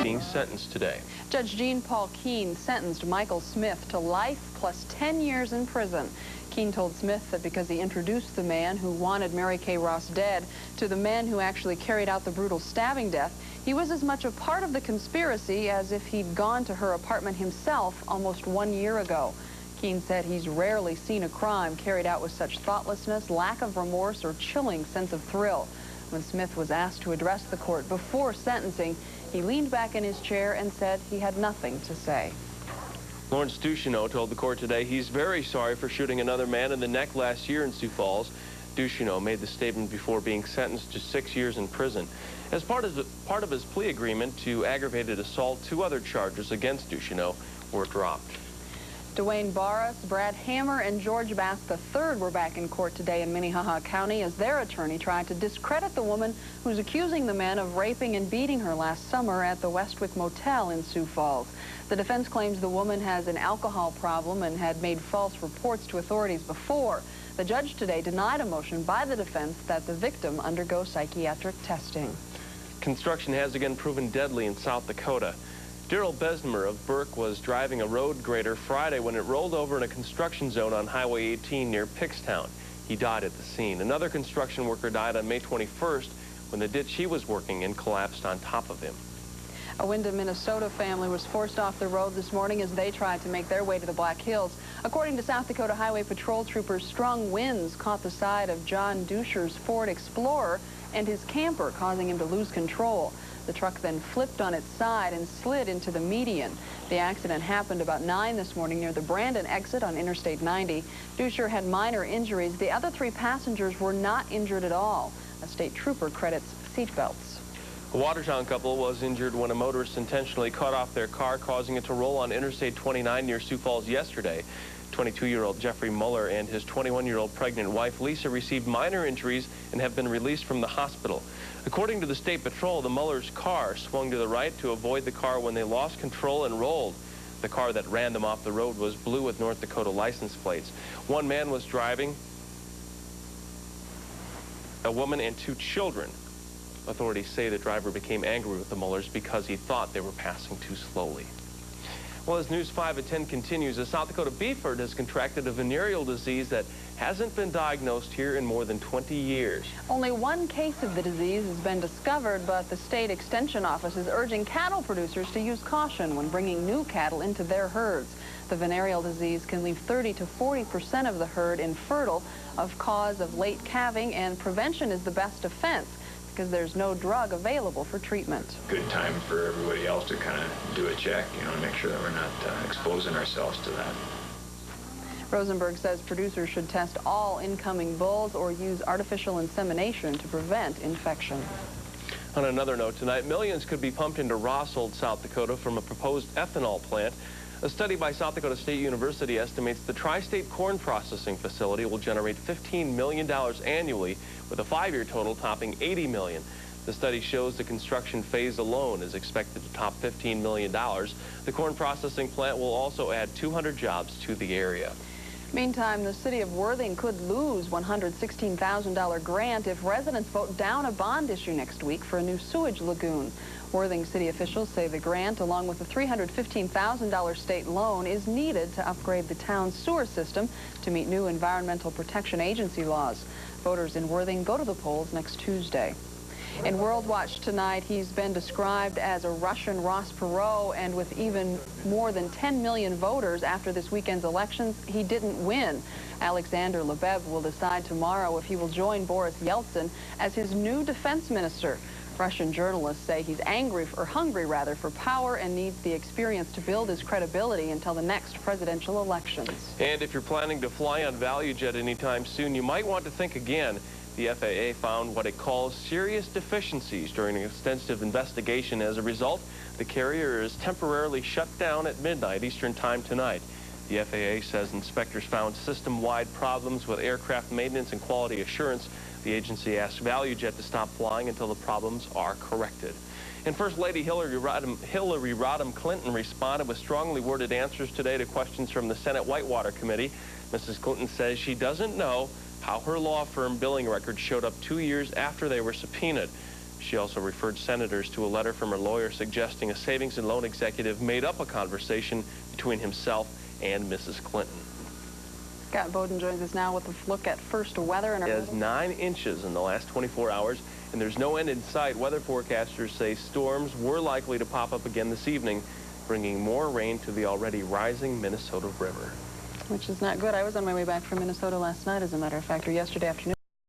being sentenced today. Judge Jean Paul Keene sentenced Michael Smith to life plus 10 years in prison. Keene told Smith that because he introduced the man who wanted Mary Kay Ross dead to the man who actually carried out the brutal stabbing death, he was as much a part of the conspiracy as if he'd gone to her apartment himself almost 1 year ago. Keene said he's rarely seen a crime carried out with such thoughtlessness, lack of remorse, or chilling sense of thrill. When Smith was asked to address the court before sentencing, he leaned back in his chair and said he had nothing to say. Lawrence Ducheneau told the court today he's very sorry for shooting another man in the neck last year in Sioux Falls. Ducheneau made the statement before being sentenced to 6 years in prison. As part of his plea agreement to aggravated assault, 2 other charges against Ducheneau were dropped. Dwayne Barras, Brad Hammer, and George Bass III were back in court today in Minnehaha County as their attorney tried to discredit the woman who's accusing the men of raping and beating her last summer at the Westwick Motel in Sioux Falls. The defense claims the woman has an alcohol problem and had made false reports to authorities before. The judge today denied a motion by the defense that the victim undergo psychiatric testing. Construction has again proven deadly in South Dakota. Daryl Besmer of Burke was driving a road grader Friday when it rolled over in a construction zone on Highway 18 near Pickstown. He died at the scene. Another construction worker died on May 21st when the ditch he was working in collapsed on top of him. A Wyndham, Minnesota family was forced off the road this morning as they tried to make their way to the Black Hills. According to South Dakota Highway Patrol troopers, strong winds caught the side of John Duscher's Ford Explorer and his camper, causing him to lose control. The truck then flipped on its side and slid into the median. The accident happened about 9 this morning near the Brandon exit on Interstate 90. Duscher had minor injuries. The other 3 passengers were not injured at all. A state trooper credits seatbelts. A Watertown couple was injured when a motorist intentionally cut off their car, causing it to roll on Interstate 29 near Sioux Falls yesterday. 22-year-old Jeffrey Muller and his 21-year-old pregnant wife Lisa received minor injuries and have been released from the hospital. According to the State Patrol, the Mullers' car swung to the right to avoid the car when they lost control and rolled. The car that ran them off the road was blue with North Dakota license plates. One man was driving, a woman and 2 children. Authorities say the driver became angry with the Mullers because he thought they were passing too slowly. Well, as News 5 at 10 continues, a South Dakota beef herd has contracted a venereal disease that hasn't been diagnosed here in more than 20 years. Only 1 case of the disease has been discovered, but the state extension office is urging cattle producers to use caution when bringing new cattle into their herds. The venereal disease can leave 30 to 40% of the herd infertile, of cause of late calving, and prevention is the best defense, because there's no drug available for treatment. Good time for everybody else to kind of do a check, you know, to make sure that we're not exposing ourselves to that. Rosenberg says producers should test all incoming bulls or use artificial insemination to prevent infection. On another note tonight, millions could be pumped into Rossold, South Dakota from a proposed ethanol plant. A study by South Dakota State University estimates the tri-state corn processing facility will generate $15 million annually, with a 5-year total topping $80 million. The study shows the construction phase alone is expected to top $15 million. The corn processing plant will also add 200 jobs to the area. Meantime, the city of Worthing could lose $116,000 grant if residents vote down a bond issue next week for a new sewage lagoon. Worthing city officials say the grant, along with a $315,000 state loan, is needed to upgrade the town's sewer system to meet new Environmental Protection Agency laws. Voters in Worthing go to the polls next Tuesday. In World Watch tonight, he's been described as a Russian Ross Perot, and with even more than 10 million voters after this weekend's elections, he didn't win. Alexander Lebev will decide tomorrow if he will join Boris Yeltsin as his new defense minister. Russian journalists say he's hungry for power and needs the experience to build his credibility until the next presidential elections. And if you're planning to fly on ValueJet anytime soon, you might want to think again. The FAA found what it calls serious deficiencies during an extensive investigation. As a result, the carrier is temporarily shut down at midnight Eastern Time tonight. The FAA says inspectors found system-wide problems with aircraft maintenance and quality assurance. The agency asked ValueJet to stop flying until the problems are corrected. And First Lady Hillary Rodham Clinton responded with strongly worded answers today to questions from the Senate Whitewater Committee. Mrs. Clinton says she doesn't know how her law firm billing records showed up 2 years after they were subpoenaed. She also referred senators to a letter from her lawyer suggesting a savings and loan executive made up a conversation between himself and Mrs. Clinton. Scott Bowden joins us now with a look at first weather. It has 9 inches in the last 24 hours, and there's no end in sight. Weather forecasters say storms were likely to pop up again this evening, bringing more rain to the already rising Minnesota River. Which is not good. I was on my way back from Minnesota last night, as a matter of fact, or yesterday afternoon.